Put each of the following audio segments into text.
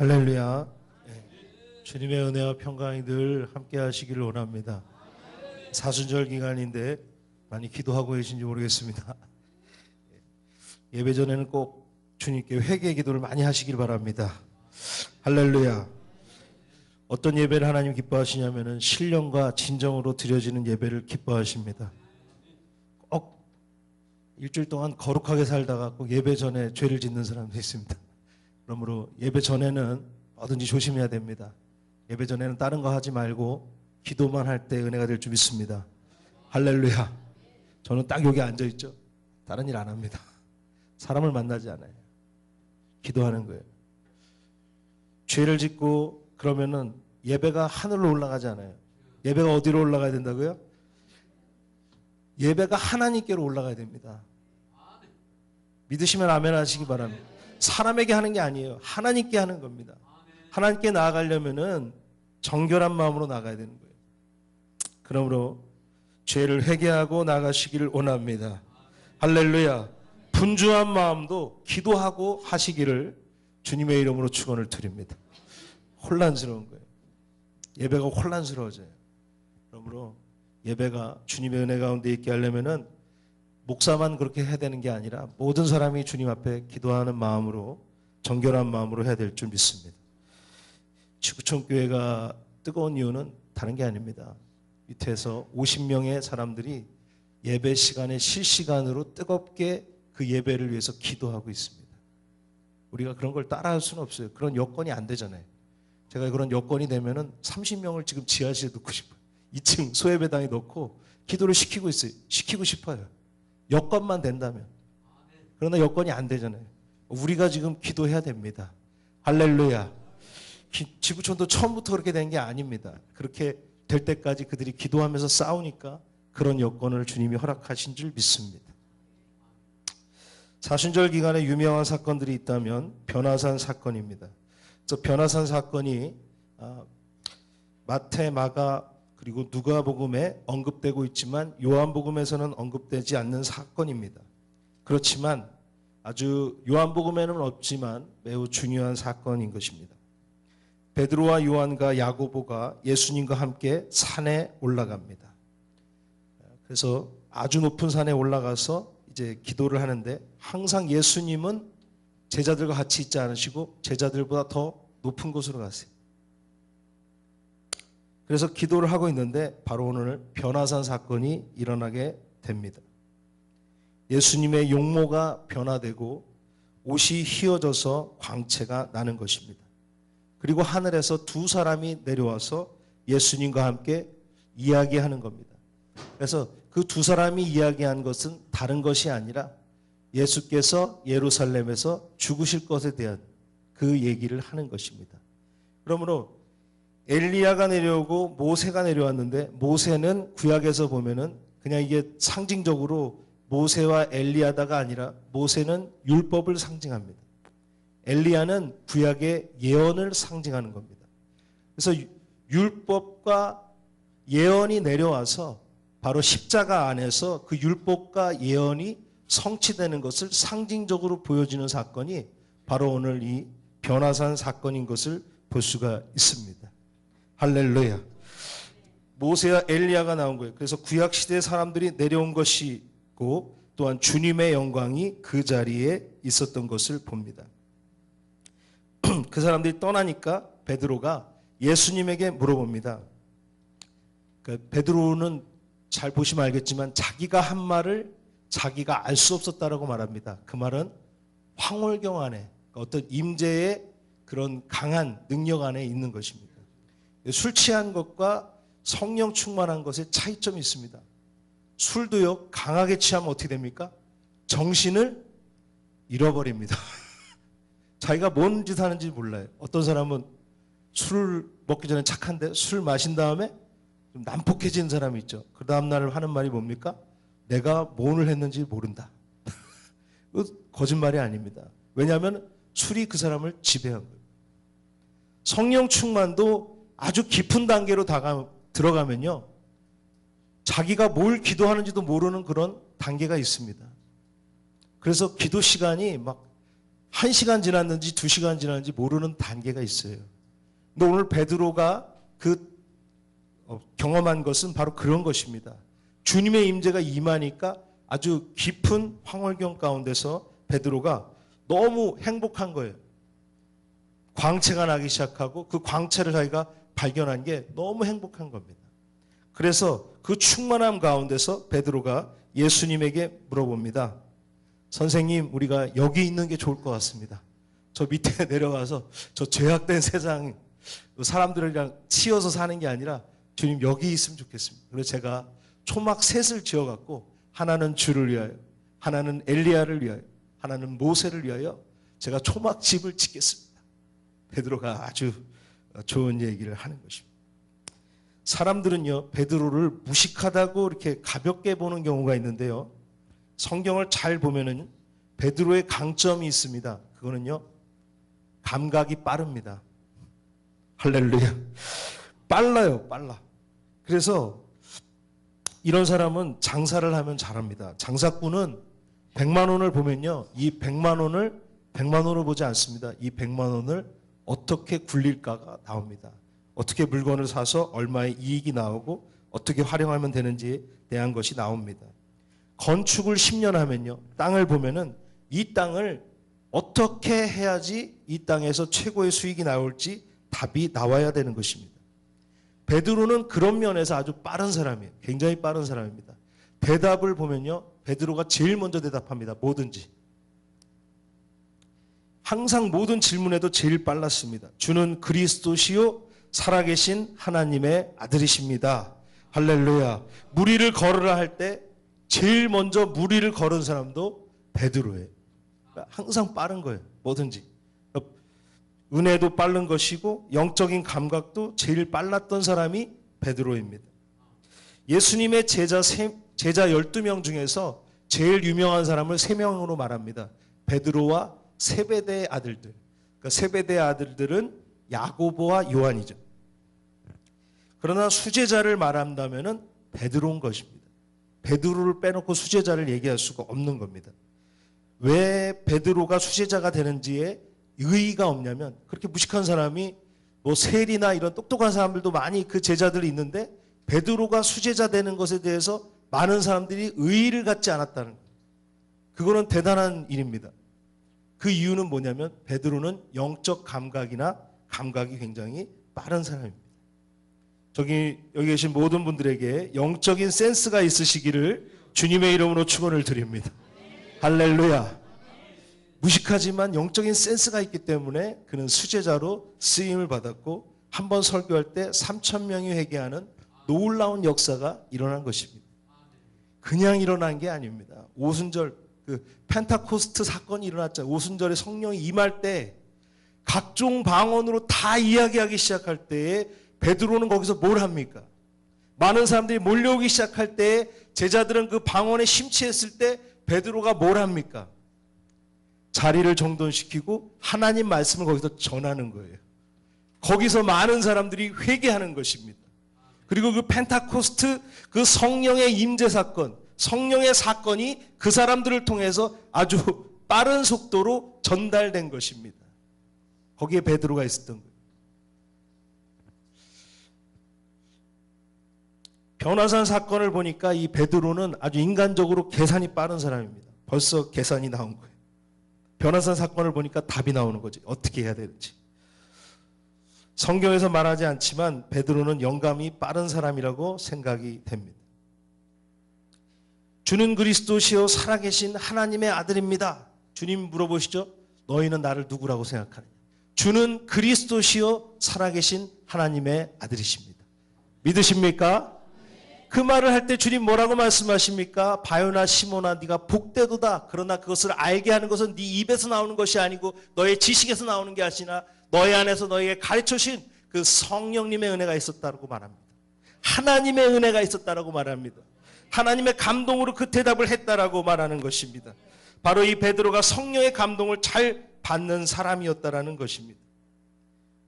할렐루야. 주님의 은혜와 평강이 늘 함께 하시기를 원합니다. 사순절 기간인데 많이 기도하고 계신지 모르겠습니다. 예배 전에는 꼭 주님께 회개 기도를 많이 하시길 바랍니다. 할렐루야. 어떤 예배를 하나님 기뻐하시냐면은 신령과 진정으로 드려지는 예배를 기뻐하십니다. 꼭 일주일 동안 거룩하게 살다가 꼭 예배 전에 죄를 짓는 사람도 있습니다. 그러므로 예배 전에는 뭐든지 조심해야 됩니다. 예배 전에는 다른 거 하지 말고 기도만 할 때 은혜가 될 줄 믿습니다. 할렐루야. 저는 딱 여기 앉아있죠. 다른 일 안 합니다. 사람을 만나지 않아요. 기도하는 거예요. 죄를 짓고 그러면은 예배가 하늘로 올라가지 않아요. 예배가 어디로 올라가야 된다고요? 예배가 하나님께로 올라가야 됩니다. 믿으시면 아멘 하시기 바랍니다. 사람에게 하는 게 아니에요. 하나님께 하는 겁니다. 하나님께 나아가려면은 정결한 마음으로 나가야 되는 거예요. 그러므로 죄를 회개하고 나가시기를 원합니다. 할렐루야. 분주한 마음도 기도하고 하시기를 주님의 이름으로 축원을 드립니다. 혼란스러운 거예요. 예배가 혼란스러워져요. 그러므로 예배가 주님의 은혜 가운데 있게 하려면은 목사만 그렇게 해야 되는 게 아니라 모든 사람이 주님 앞에 기도하는 마음으로 정결한 마음으로 해야 될 줄 믿습니다. 지구촌교회가 뜨거운 이유는 다른 게 아닙니다. 밑에서 50명의 사람들이 예배 시간에 실시간으로 뜨겁게 그 예배를 위해서 기도하고 있습니다. 우리가 그런 걸 따라할 수는 없어요. 그런 여건이 안 되잖아요. 제가 그런 여건이 되면은 30명을 지금 지하실에 넣고 싶어요. 2층 소예배당에 넣고 기도를 시키고 있어요. 시키고 싶어요. 여건만 된다면. 그러나 여건이 안 되잖아요. 우리가 지금 기도해야 됩니다. 할렐루야. 지구촌도 처음부터 그렇게 된 게 아닙니다. 그렇게 될 때까지 그들이 기도하면서 싸우니까 그런 여건을 주님이 허락하신 줄 믿습니다. 사순절 기간에 유명한 사건들이 있다면 변화산 사건입니다. 저 변화산 사건이 마태, 마가 그리고 누가복음에 언급되고 있지만 요한복음에서는 언급되지 않는 사건입니다. 그렇지만 아주 요한복음에는 없지만 매우 중요한 사건인 것입니다. 베드로와 요한과 야고보가 예수님과 함께 산에 올라갑니다. 그래서 아주 높은 산에 올라가서 이제 기도를 하는데 항상 예수님은 제자들과 같이 있지 않으시고 제자들보다 더 높은 곳으로 가세요. 그래서 기도를 하고 있는데 바로 오늘 변화산 사건이 일어나게 됩니다. 예수님의 용모가 변화되고 옷이 휘어져서 광채가 나는 것입니다. 그리고 하늘에서 두 사람이 내려와서 예수님과 함께 이야기하는 겁니다. 그래서 그 두 사람이 이야기한 것은 다른 것이 아니라 예수께서 예루살렘에서 죽으실 것에 대한 그 얘기를 하는 것입니다. 그러므로 엘리야가 내려오고 모세가 내려왔는데 모세는 구약에서 보면은 그냥 이게 상징적으로 모세와 엘리야다가 아니라 모세는 율법을 상징합니다. 엘리야는 구약의 예언을 상징하는 겁니다. 그래서 율법과 예언이 내려와서 바로 십자가 안에서 그 율법과 예언이 성취되는 것을 상징적으로 보여주는 사건이 바로 오늘 이 변화산 사건인 것을 볼 수가 있습니다. 할렐루야. 모세와 엘리야가 나온 거예요. 그래서 구약시대 사람들이 내려온 것이고 또한 주님의 영광이 그 자리에 있었던 것을 봅니다. 그 사람들이 떠나니까 베드로가 예수님에게 물어봅니다. 그러니까 베드로는 잘 보시면 알겠지만 자기가 한 말을 자기가 알 수 없었다라고 말합니다. 그 말은 황홀경 안에 어떤 임재의 그런 강한 능력 안에 있는 것입니다. 술 취한 것과 성령 충만한 것에 차이점이 있습니다. 술도요, 강하게 취하면 어떻게 됩니까? 정신을 잃어버립니다. 자기가 뭔 짓 하는지 몰라요. 어떤 사람은 술을 먹기 전에 착한데 술 마신 다음에 좀 난폭해지는 사람이 있죠. 그 다음날 하는 말이 뭡니까? 내가 뭔을 했는지 모른다. 거짓말이 아닙니다. 왜냐하면 술이 그 사람을 지배한 거예요. 성령 충만도 아주 깊은 단계로 들어가면요. 자기가 뭘 기도하는지도 모르는 그런 단계가 있습니다. 그래서 기도 시간이 막 1시간 지났는지 2시간 지났는지 모르는 단계가 있어요. 근데 오늘 베드로가 경험한 것은 바로 그런 것입니다. 주님의 임재가 임하니까 아주 깊은 황홀경 가운데서 베드로가 너무 행복한 거예요. 광채가 나기 시작하고 그 광채를 자기가 발견한 게 너무 행복한 겁니다. 그래서 그 충만함 가운데서 베드로가 예수님에게 물어봅니다. 선생님, 우리가 여기 있는 게 좋을 것 같습니다. 저 밑에 내려가서 저 죄악된 세상 사람들이랑 치여서 사는 게 아니라 주님 여기 있으면 좋겠습니다. 그래서 제가 초막 셋을 지어갖고 하나는 주를 위하여, 하나는 엘리야를 위하여, 하나는 모세를 위하여 제가 초막집을 짓겠습니다. 베드로가 아주 좋은 얘기를 하는 것입니다. 사람들은요, 베드로를 무식하다고 이렇게 가볍게 보는 경우가 있는데요. 성경을 잘 보면은 베드로의 강점이 있습니다. 그거는요, 감각이 빠릅니다. 할렐루야. 빨라요, 빨라. 그래서 이런 사람은 장사를 하면 잘합니다. 장사꾼은 100만 원을 보면요, 이 100만 원으로 보지 않습니다. 이 100만 원을 어떻게 굴릴까가 나옵니다. 어떻게 물건을 사서 얼마의 이익이 나오고 어떻게 활용하면 되는지에 대한 것이 나옵니다. 건축을 10년 하면요, 땅을 보면은 이 땅을 어떻게 해야지 이 땅에서 최고의 수익이 나올지 답이 나와야 되는 것입니다. 베드로는 그런 면에서 아주 빠른 사람이에요. 굉장히 빠른 사람입니다. 대답을 보면요, 베드로가 제일 먼저 대답합니다. 뭐든지. 항상 모든 질문에도 제일 빨랐습니다. 주는 그리스도시요 살아계신 하나님의 아들이십니다. 할렐루야. 무리를 걸으라 할 때 제일 먼저 무리를 걸은 사람도 베드로예요. 항상 빠른 거예요. 뭐든지. 은혜도 빠른 것이고 영적인 감각도 제일 빨랐던 사람이 베드로입니다. 예수님의 제자 12명 중에서 제일 유명한 사람을 3명으로 말합니다. 베드로와 세베대의 아들들. 그러니까 세베대의 아들들은 야고보와 요한이죠. 그러나 수제자를 말한다면은 베드로인 것입니다. 베드로를 빼놓고 수제자를 얘기할 수가 없는 겁니다. 왜 베드로가 수제자가 되는지에 의의가 없냐면, 그렇게 무식한 사람이 뭐 세리나 이런 똑똑한 사람들도 많이 그 제자들이 있는데 베드로가 수제자 되는 것에 대해서 많은 사람들이 의의를 갖지 않았다는 거예요. 그거는 대단한 일입니다. 그 이유는 뭐냐면 베드로는 영적 감각이 굉장히 빠른 사람입니다. 여기 계신 모든 분들에게 영적인 센스가 있으시기를 주님의 이름으로 축원을 드립니다. 할렐루야. 무식하지만 영적인 센스가 있기 때문에 그는 수제자로 쓰임을 받았고, 한 번 설교할 때 3,000명이 회개하는 놀라운 역사가 일어난 것입니다. 그냥 일어난 게 아닙니다. 오순절 펜타코스트 사건이 일어났잖아요. 오순절에 성령이 임할 때 각종 방언으로 다 이야기하기 시작할 때에 베드로는 거기서 뭘 합니까? 많은 사람들이 몰려오기 시작할 때에 제자들은 그 방언에 심취했을 때 베드로가 뭘 합니까? 자리를 정돈시키고 하나님 말씀을 거기서 전하는 거예요. 거기서 많은 사람들이 회개하는 것입니다. 그리고 그 펜타코스트, 그 성령의 임재 사건, 성령의 사건이 그 사람들을 통해서 아주 빠른 속도로 전달된 것입니다. 거기에 베드로가 있었던 거예요. 변화산 사건을 보니까 이 베드로는 아주 인간적으로 계산이 빠른 사람입니다. 벌써 계산이 나온 거예요. 변화산 사건을 보니까 답이 나오는 거지. 어떻게 해야 되는지. 성경에서 말하지 않지만 베드로는 영감이 빠른 사람이라고 생각이 됩니다. 주는 그리스도시요 살아계신 하나님의 아들입니다. 주님 물어보시죠. 너희는 나를 누구라고 생각하느냐. 주는 그리스도시요 살아계신 하나님의 아들이십니다. 믿으십니까? 그 말을 할 때 주님 뭐라고 말씀하십니까? 바요나 시몬아 네가 복되도다. 그러나 그것을 알게 하는 것은 네 입에서 나오는 것이 아니고 너의 지식에서 나오는 게 아니라 너희 안에서 너희에게 가르쳐주신 그 성령님의 은혜가 있었다고 말합니다. 하나님의 은혜가 있었다고 말합니다. 하나님의 감동으로 그 대답을 했다라고 말하는 것입니다. 바로 이 베드로가 성령의 감동을 잘 받는 사람이었다라는 것입니다.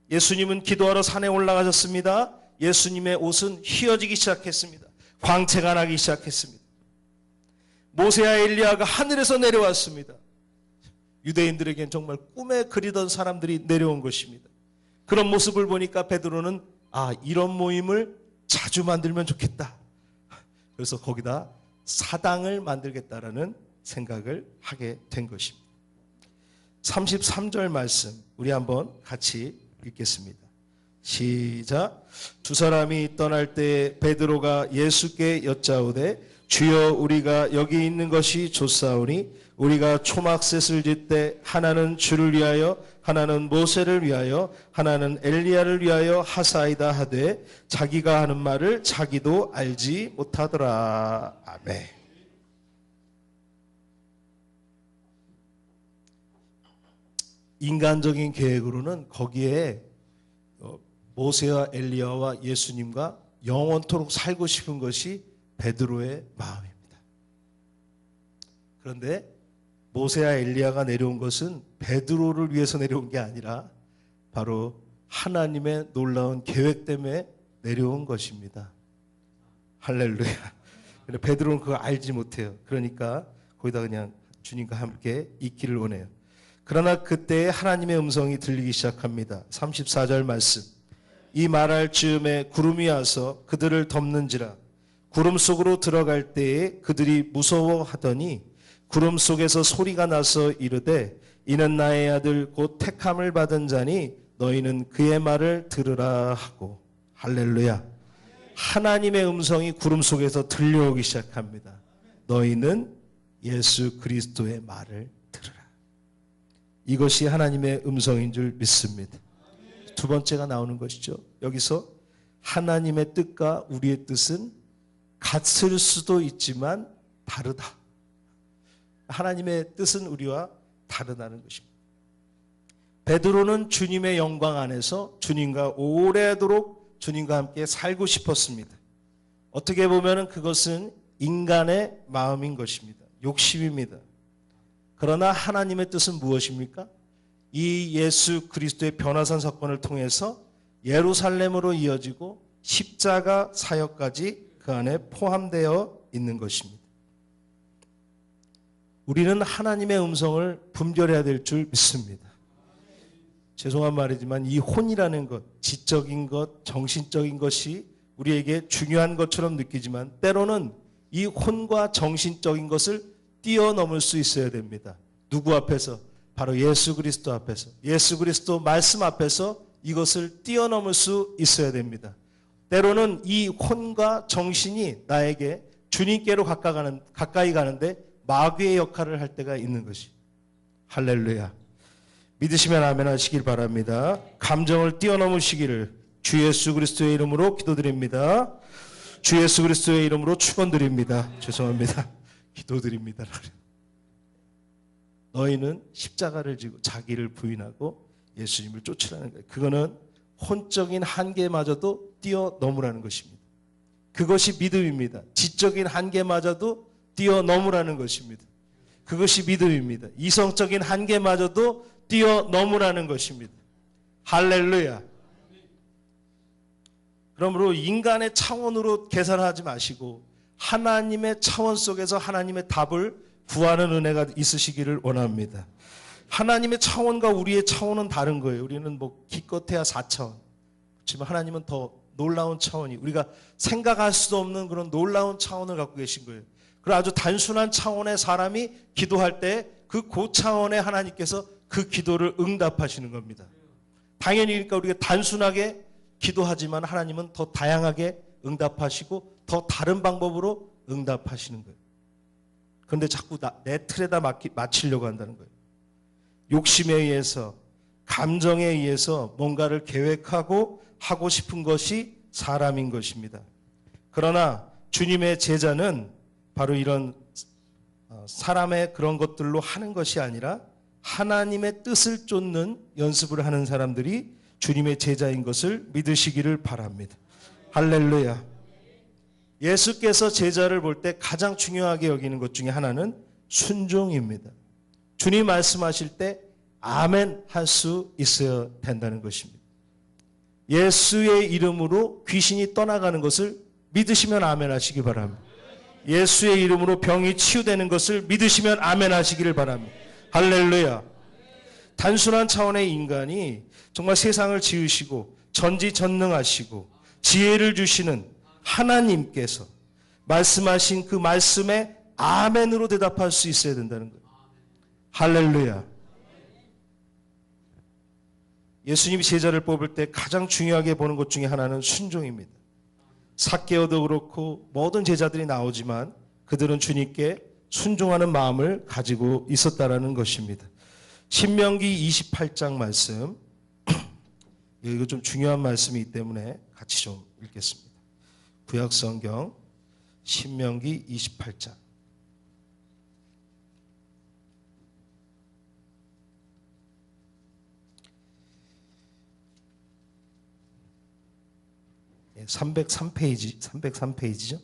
예수님은 기도하러 산에 올라가셨습니다. 예수님의 옷은 휘어지기 시작했습니다. 광채가 나기 시작했습니다. 모세와 엘리야가 하늘에서 내려왔습니다. 유대인들에겐 정말 꿈에 그리던 사람들이 내려온 것입니다. 그런 모습을 보니까 베드로는 이런 모임을 자주 만들면 좋겠다. 그래서 거기다 사당을 만들겠다라는 생각을 하게 된 것입니다. 33절 말씀 우리 한번 같이 읽겠습니다. 시작. 두 사람이 떠날 때 베드로가 예수께 여짜오되 주여 우리가 여기 있는 것이 좋사오니 우리가 초막셋을 짓되 하나는 주를 위하여 하나는 모세를 위하여 하나는 엘리야를 위하여 하사이다 하되 자기가 하는 말을 자기도 알지 못하더라. 아멘. 인간적인 계획으로는 거기에 모세와 엘리야와 예수님과 영원토록 살고 싶은 것이 베드로의 마음입니다. 그런데 모세와 엘리야가 내려온 것은 베드로를 위해서 내려온 게 아니라 바로 하나님의 놀라운 계획 때문에 내려온 것입니다. 할렐루야. 근데 베드로는 그걸 알지 못해요. 그러니까 거기다 그냥 주님과 함께 있기를 원해요. 그러나 그때 하나님의 음성이 들리기 시작합니다. 34절 말씀. 이 말할 즈음에 구름이 와서 그들을 덮는지라. 구름 속으로 들어갈 때에 그들이 무서워하더니 구름 속에서 소리가 나서 이르되 이는 나의 아들 곧 택함을 받은 자니 너희는 그의 말을 들으라 하고. 할렐루야. 하나님의 음성이 구름 속에서 들려오기 시작합니다. 너희는 예수 그리스도의 말을 들으라. 이것이 하나님의 음성인 줄 믿습니다. 두 번째가 나오는 것이죠. 여기서 하나님의 뜻과 우리의 뜻은 같을 수도 있지만 다르다. 하나님의 뜻은 우리와 다르다는 것입니다. 베드로는 주님의 영광 안에서 주님과 오래도록 주님과 함께 살고 싶었습니다. 어떻게 보면 그것은 인간의 마음인 것입니다. 욕심입니다. 그러나 하나님의 뜻은 무엇입니까? 이 예수 그리스도의 변화산 사건을 통해서 예루살렘으로 이어지고 십자가 사역까지 그 안에 포함되어 있는 것입니다. 우리는 하나님의 음성을 분별해야 될 줄 믿습니다. 죄송한 말이지만 이 혼이라는 것, 지적인 것, 정신적인 것이 우리에게 중요한 것처럼 느끼지만 때로는 이 혼과 정신적인 것을 뛰어넘을 수 있어야 됩니다. 누구 앞에서? 바로 예수 그리스도 앞에서, 예수 그리스도 말씀 앞에서 이것을 뛰어넘을 수 있어야 됩니다. 때로는 이 혼과 정신이 나에게 주님께로 가까이 가는데 마귀의 역할을 할 때가 있는 것이. 할렐루야. 믿으시면 아멘 하시길 바랍니다. 감정을 뛰어넘으시기를 주 예수 그리스도의 이름으로 기도드립니다. 주 예수 그리스도의 이름으로 축원드립니다. 죄송합니다. 기도드립니다. 너희는 십자가를 지고 자기를 부인하고 예수님을 쫓으라는 거예요. 그거는 혼적인 한계마저도 뛰어넘으라는 것입니다. 그것이 믿음입니다. 지적인 한계마저도 뛰어넘으라는 것입니다. 그것이 믿음입니다. 이성적인 한계마저도 뛰어넘으라는 것입니다. 할렐루야. 그러므로 인간의 차원으로 계산하지 마시고 하나님의 차원 속에서 하나님의 답을 구하는 은혜가 있으시기를 원합니다. 하나님의 차원과 우리의 차원은 다른 거예요. 우리는 기껏해야 4차원. 그렇지만 하나님은 더 놀라운 차원이, 우리가 생각할 수도 없는 그런 놀라운 차원을 갖고 계신 거예요. 그리고 아주 단순한 차원의 사람이 기도할 때 그 고차원의 하나님께서 그 기도를 응답하시는 겁니다. 당연히 그러니까 우리가 단순하게 기도하지만 하나님은 더 다양하게 응답하시고 더 다른 방법으로 응답하시는 거예요. 그런데 자꾸 내 틀에다 맞추려고 한다는 거예요. 욕심에 의해서, 감정에 의해서 뭔가를 계획하고 하고 싶은 것이 사람인 것입니다. 그러나 주님의 제자는 바로 이런 사람의 그런 것들로 하는 것이 아니라 하나님의 뜻을 쫓는 연습을 하는 사람들이 주님의 제자인 것을 믿으시기를 바랍니다. 할렐루야. 예수께서 제자를 볼 때 가장 중요하게 여기는 것 중에 하나는 순종입니다. 주님 말씀하실 때 아멘 할 수 있어야 된다는 것입니다. 예수의 이름으로 귀신이 떠나가는 것을 믿으시면 아멘 하시기 바랍니다. 예수의 이름으로 병이 치유되는 것을 믿으시면 아멘 하시기를 바랍니다. 할렐루야. 단순한 차원의 인간이 정말 세상을 지으시고 전지전능하시고 지혜를 주시는 하나님께서 말씀하신 그 말씀에 아멘으로 대답할 수 있어야 된다는 거예요. 할렐루야. 예수님이 제자를 뽑을 때 가장 중요하게 보는 것 중에 하나는 순종입니다. 삭개오도 그렇고 모든 제자들이 나오지만 그들은 주님께 순종하는 마음을 가지고 있었다라는 것입니다. 신명기 28장 말씀, 이거 좀 중요한 말씀이기 때문에 같이 좀 읽겠습니다. 구약성경 신명기 28장. 예, 303페이지죠.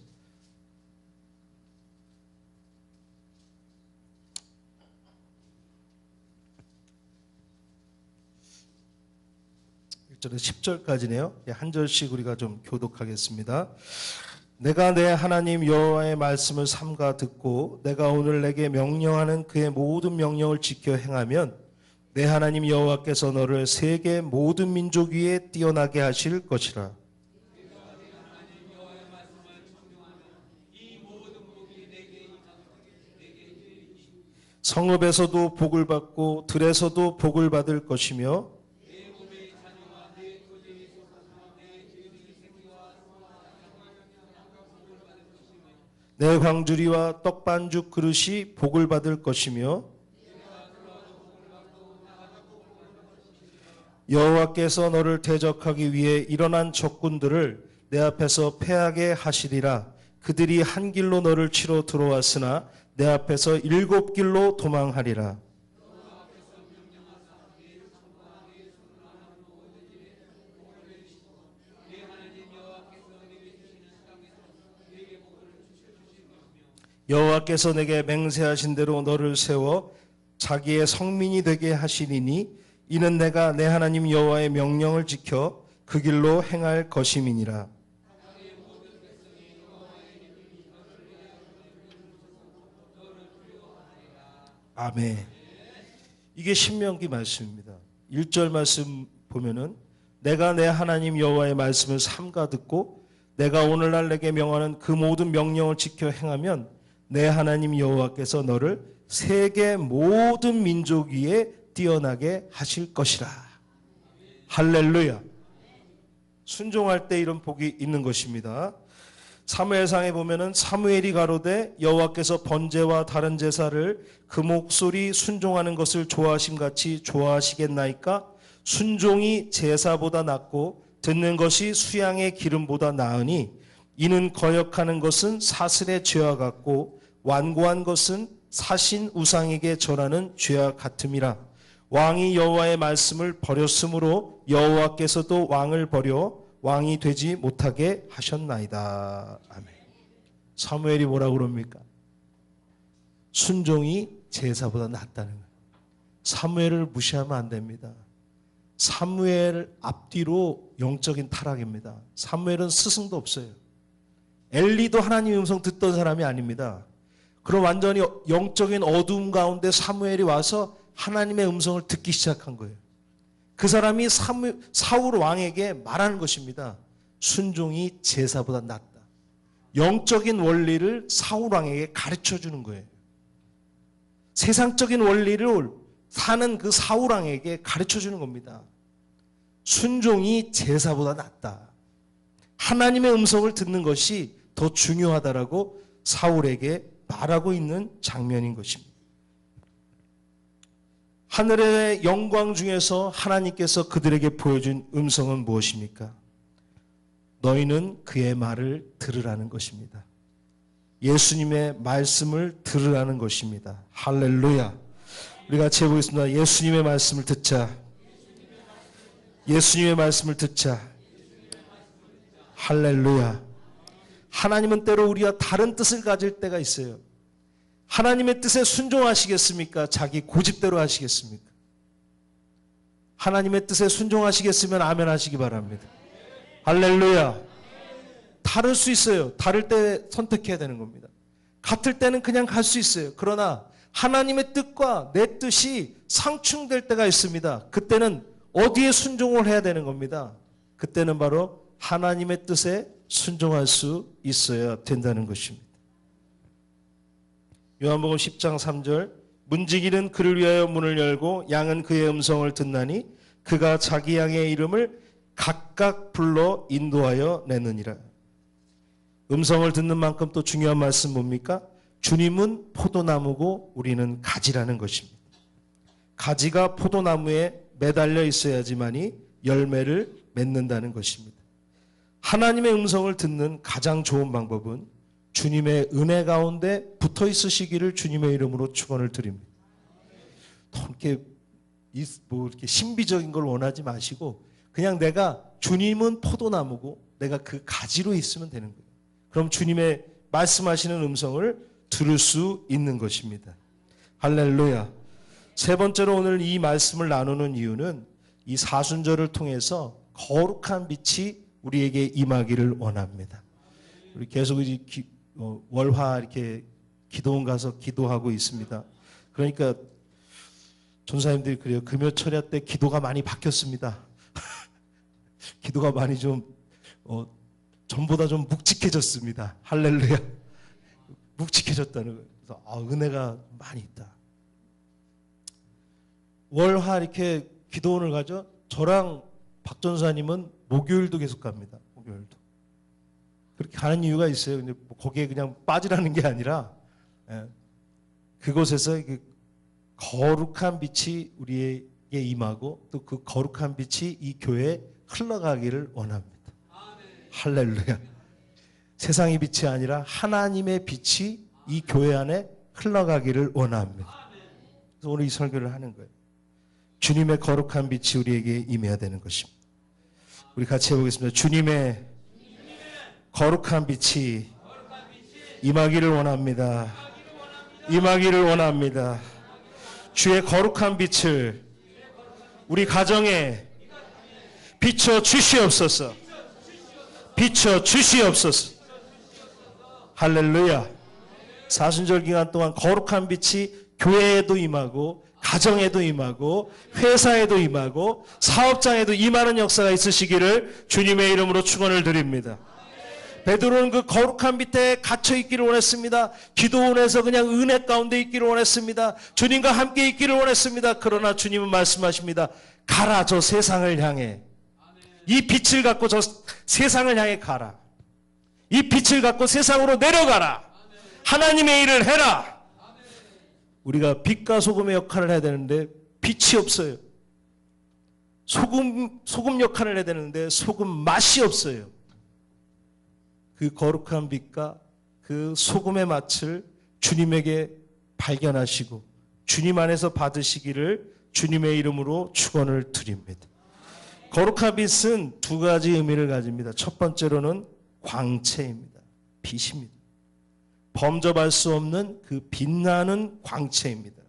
절에 10절까지네요. 한 절씩 우리가 좀 교독하겠습니다. 내가 내 하나님 여호와의 말씀을 삼가 듣고 내가 오늘 내게 명령하는 그의 모든 명령을 지켜 행하면 내 하나님 여호와께서 너를 세계 모든 민족 위에 뛰어나게 하실 것이라. 성읍에서도 복을 받고 들에서도 복을 받을 것이며 내 광주리와 떡반죽 그릇이 복을 받을 것이며 여호와께서 너를 대적하기 위해 일어난 적군들을 내 앞에서 패하게 하시리라. 그들이 한 길로 너를 치러 들어왔으나 내 앞에서 7길로 도망하리라. 여호와께서 내게 맹세하신 대로 너를 세워 자기의 성민이 되게 하시리니 이는 내가 내 하나님 여호와의 명령을 지켜 그 길로 행할 것임이니라. 아멘. 이게 신명기 말씀입니다. 1절 말씀 보면은 내가 내 하나님 여호와의 말씀을 삼가 듣고 내가 오늘날 내게 명하는 그 모든 명령을 지켜 행하면 내 하나님 여호와께서 너를 세계 모든 민족 위에 뛰어나게 하실 것이라. 할렐루야. 순종할 때 이런 복이 있는 것입니다. 사무엘상에 보면은 사무엘이 가로되 여호와께서 번제와 다른 제사를 그 목소리 순종하는 것을 좋아하심 같이 좋아하시겠나이까? 순종이 제사보다 낫고 듣는 것이 수양의 기름보다 나으니 이는 거역하는 것은 사슬의 죄와 같고 완고한 것은 사신 우상에게 절하는 죄와 같음이라. 왕이 여호와의 말씀을 버렸으므로 여호와께서도 왕을 버려 왕이 되지 못하게 하셨나이다. 아멘. 사무엘이 뭐라고 그럽니까? 순종이 제사보다 낫다는 거예요. 사무엘을 무시하면 안 됩니다. 사무엘 앞뒤로 영적인 타락입니다. 사무엘은 스승도 없어요. 엘리도 하나님의 음성 듣던 사람이 아닙니다. 그럼 완전히 영적인 어두움 가운데 사무엘이 와서 하나님의 음성을 듣기 시작한 거예요. 그 사람이 사울 왕에게 말하는 것입니다. 순종이 제사보다 낫다. 영적인 원리를 사울 왕에게 가르쳐 주는 거예요. 세상적인 원리를 사는 그 사울 왕에게 가르쳐 주는 겁니다. 순종이 제사보다 낫다. 하나님의 음성을 듣는 것이 더 중요하다라고 사울에게 말하고 있는 장면인 것입니다. 하늘의 영광 중에서 하나님께서 그들에게 보여준 음성은 무엇입니까? 너희는 그의 말을 들으라는 것입니다. 예수님의 말씀을 들으라는 것입니다. 할렐루야. 우리가 같이 해보겠습니다. 예수님의 말씀을 듣자. 예수님의 말씀을 듣자. 할렐루야. 하나님은 때로 우리와 다른 뜻을 가질 때가 있어요. 하나님의 뜻에 순종하시겠습니까? 자기 고집대로 하시겠습니까? 하나님의 뜻에 순종하시겠으면 아멘 하시기 바랍니다. 할렐루야. 다를 수 있어요. 다를 때 선택해야 되는 겁니다. 같을 때는 그냥 갈 수 있어요. 그러나 하나님의 뜻과 내 뜻이 상충될 때가 있습니다. 그때는 어디에 순종을 해야 되는 겁니다. 그때는 바로 하나님의 뜻에 순종할 수 있어야 된다는 것입니다. 요한복음 10장 3절, 문지기는 그를 위하여 문을 열고 양은 그의 음성을 듣나니 그가 자기 양의 이름을 각각 불러 인도하여 내느니라. 음성을 듣는 만큼 또 중요한 말씀 뭡니까? 주님은 포도나무고 우리는 가지라는 것입니다. 가지가 포도나무에 매달려 있어야지만이 열매를 맺는다는 것입니다. 하나님의 음성을 듣는 가장 좋은 방법은 주님의 은혜 가운데 붙어 있으시기를 주님의 이름으로 축원을 드립니다. 이렇게 신비적인 걸 원하지 마시고 그냥 내가 주님은 포도나무고 내가 그 가지로 있으면 되는 거예요. 그럼 주님의 말씀하시는 음성을 들을 수 있는 것입니다. 할렐루야. 세 번째로 오늘 이 말씀을 나누는 이유는 이 사순절을 통해서 거룩한 빛이 우리에게 임하기를 원합니다. 우리 계속 월화 이렇게 기도원 가서 기도하고 있습니다. 그러니까 전사님들이 그래요. 금요철야 때 기도가 많이 바뀌었습니다. 기도가 많이 좀 전보다 좀 묵직해졌습니다. 할렐루야. 묵직해졌다는 거예요. 그래서 은혜가 많이 있다. 월화 이렇게 기도원을 가죠. 저랑 박 전사님은 목요일도 계속 갑니다. 목요일도. 그렇게 가는 이유가 있어요. 근데 거기에 그냥 빠지라는 게 아니라 그곳에서 거룩한 빛이 우리에게 임하고 또 그 거룩한 빛이 이 교회에 흘러가기를 원합니다. 할렐루야. 세상의 빛이 아니라 하나님의 빛이 이 교회 안에 흘러가기를 원합니다. 그래서 오늘 이 설교를 하는 거예요. 주님의 거룩한 빛이 우리에게 임해야 되는 것입니다. 우리 같이 해보겠습니다. 주님의 거룩한 빛이 임하기를 원합니다. 임하기를 원합니다. 주의 거룩한 빛을 우리 가정에 비춰 주시옵소서. 비춰 주시옵소서. 할렐루야. 사순절 기간 동안 거룩한 빛이 교회에도 임하고 가정에도 임하고 회사에도 임하고 사업장에도 임하는 역사가 있으시기를 주님의 이름으로 축원을 드립니다. 베드로는 그 거룩한 빛에 갇혀 있기를 원했습니다. 기도원에서 그냥 은혜 가운데 있기를 원했습니다. 주님과 함께 있기를 원했습니다. 그러나 주님은 말씀하십니다. 가라, 저 세상을 향해. 이 빛을 갖고 저 세상을 향해 가라. 이 빛을 갖고 세상으로 내려가라. 하나님의 일을 해라. 우리가 빛과 소금의 역할을 해야 되는데 빛이 없어요. 소금 역할을 해야 되는데 소금 맛이 없어요. 그 거룩한 빛과 그 소금의 맛을 주님에게 발견하시고 주님 안에서 받으시기를 주님의 이름으로 축원을 드립니다. 거룩한 빛은 두 가지 의미를 가집니다. 첫 번째로는 광채입니다. 빛입니다. 범접할 수 없는 그 빛나는 광채입니다.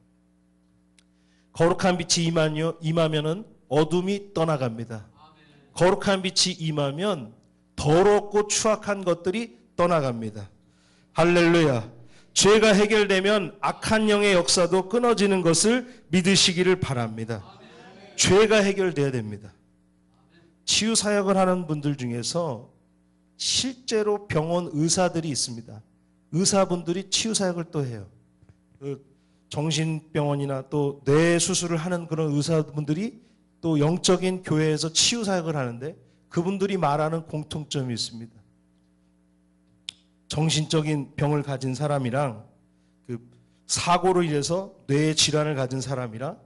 거룩한 빛이 임하면은 어둠이 떠나갑니다. 거룩한 빛이 임하면 더럽고 추악한 것들이 떠나갑니다. 할렐루야. 죄가 해결되면 악한 영의 역사도 끊어지는 것을 믿으시기를 바랍니다. 죄가 해결돼야 됩니다. 치유 사역을 하는 분들 중에서 실제로 병원 의사들이 있습니다. 의사분들이 치유 사역을 또 해요. 정신병원이나 또 뇌 수술을 하는 그런 의사분들이 또 영적인 교회에서 치유 사역을 하는데 그분들이 말하는 공통점이 있습니다. 정신적인 병을 가진 사람이랑 그 사고로 인해서 뇌의 질환을 가진 사람이랑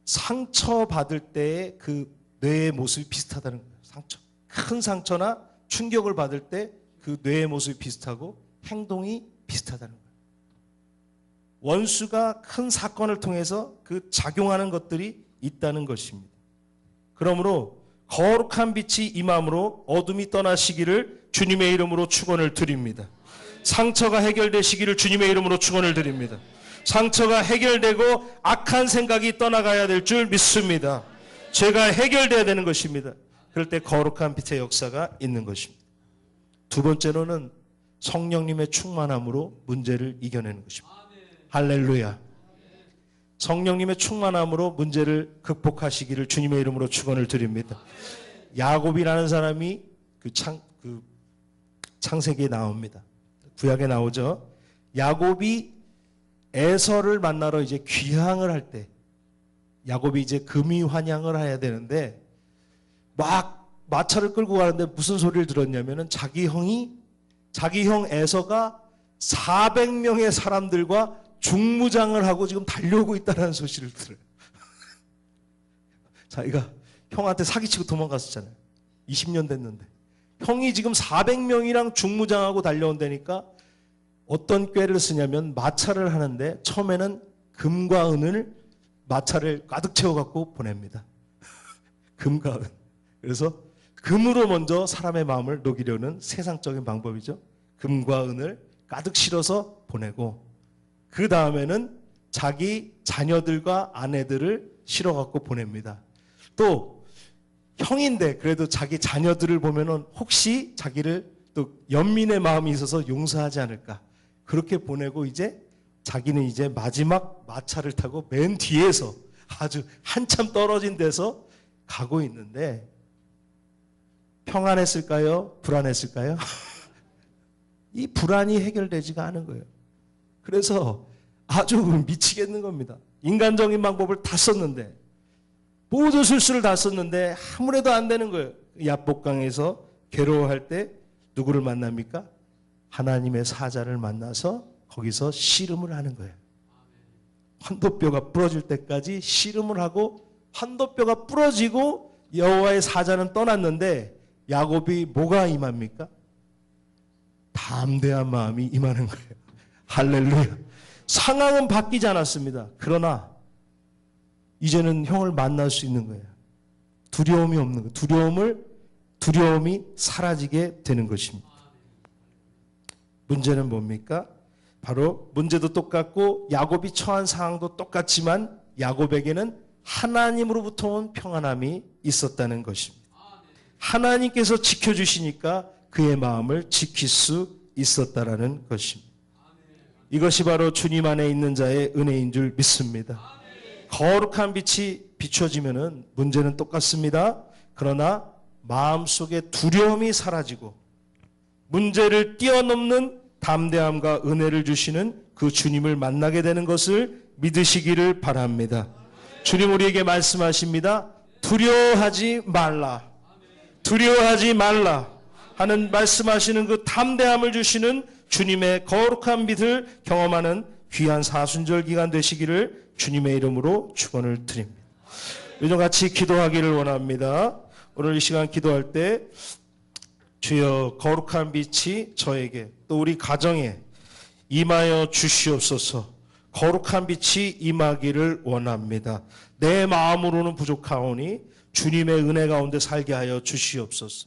상처받을 때의 그 뇌의 모습이 비슷하다는 거예요. 큰 상처나 충격을 받을 때 그 뇌의 모습이 비슷하고 행동이 비슷하다는 거예요. 원수가 큰 사건을 통해서 그 작용하는 것들이 있다는 것입니다. 그러므로 거룩한 빛이 임함으로 어둠이 떠나시기를 주님의 이름으로 축원을 드립니다. 상처가 해결되시기를 주님의 이름으로 축원을 드립니다. 상처가 해결되고 악한 생각이 떠나가야 될 줄 믿습니다. 죄가 해결돼야 되는 것입니다. 그럴 때 거룩한 빛의 역사가 있는 것입니다. 두 번째로는 성령님의 충만함으로 문제를 이겨내는 것입니다. 할렐루야. 성령님의 충만함으로 문제를 극복하시기를 주님의 이름으로 축원을 드립니다. 야곱이라는 사람이 창세기에 나옵니다. 구약에 나오죠. 야곱이 에서를 만나러 이제 귀향을 할 때, 야곱이 이제 금이 환향을 해야 되는데 막 마차를 끌고 가는데 무슨 소리를 들었냐면은 자기 형 에서가 400명의 사람들과 중무장을 하고 지금 달려오고 있다는 소식을 들어요. 자기가 형한테 사기치고 도망갔었잖아요. 20년 됐는데. 형이 지금 400명이랑 중무장하고 달려온다니까 어떤 꾀를 쓰냐면 마차를 하는데 처음에는 금과 은을 마차를 가득 채워갖고 보냅니다. 금과 은. 그래서 금으로 먼저 사람의 마음을 녹이려는 세상적인 방법이죠. 금과 은을 가득 실어서 보내고 그 다음에는 자기 자녀들과 아내들을 실어갖고 보냅니다. 또 형인데 그래도 자기 자녀들을 보면은 혹시 자기를 또 연민의 마음이 있어서 용서하지 않을까 그렇게 보내고 이제 자기는 이제 마지막 마차를 타고 맨 뒤에서 아주 한참 떨어진 데서 가고 있는데 평안했을까요? 불안했을까요? 이 불안이 해결되지가 않은 거예요. 그래서 아주 미치겠는 겁니다. 인간적인 방법을 다 썼는데 모든 술수를 다 썼는데 아무래도 안 되는 거예요. 야복강에서 괴로워할 때 누구를 만납니까? 하나님의 사자를 만나서 거기서 씨름을 하는 거예요. 환도뼈가 부러질 때까지 씨름을 하고 환도뼈가 부러지고 여호와의 사자는 떠났는데 야곱이 뭐가 임합니까? 담대한 마음이 임하는 거예요. 할렐루야. 상황은 바뀌지 않았습니다. 그러나 이제는 형을 만날 수 있는 거예요. 두려움이 없는 거예요. 두려움이 사라지게 되는 것입니다. 문제는 뭡니까? 바로 문제도 똑같고 야곱이 처한 상황도 똑같지만 야곱에게는 하나님으로부터 온 평안함이 있었다는 것입니다. 하나님께서 지켜주시니까 그의 마음을 지킬 수 있었다라는 것입니다. 이것이 바로 주님 안에 있는 자의 은혜인 줄 믿습니다. 거룩한 빛이 비춰지면은 문제는 똑같습니다. 그러나 마음속에 두려움이 사라지고 문제를 뛰어넘는 담대함과 은혜를 주시는 그 주님을 만나게 되는 것을 믿으시기를 바랍니다. 주님 우리에게 말씀하십니다. 두려워하지 말라. 두려워하지 말라 하는 말씀하시는 그 담대함을 주시는 주님의 거룩한 빛을 경험하는 귀한 사순절 기간 되시기를 주님의 이름으로 축원을 드립니다. 요즘 같이 기도하기를 원합니다. 오늘 이 시간 기도할 때 주여 거룩한 빛이 저에게 또 우리 가정에 임하여 주시옵소서. 거룩한 빛이 임하기를 원합니다. 내 마음으로는 부족하오니 주님의 은혜 가운데 살게 하여 주시옵소서.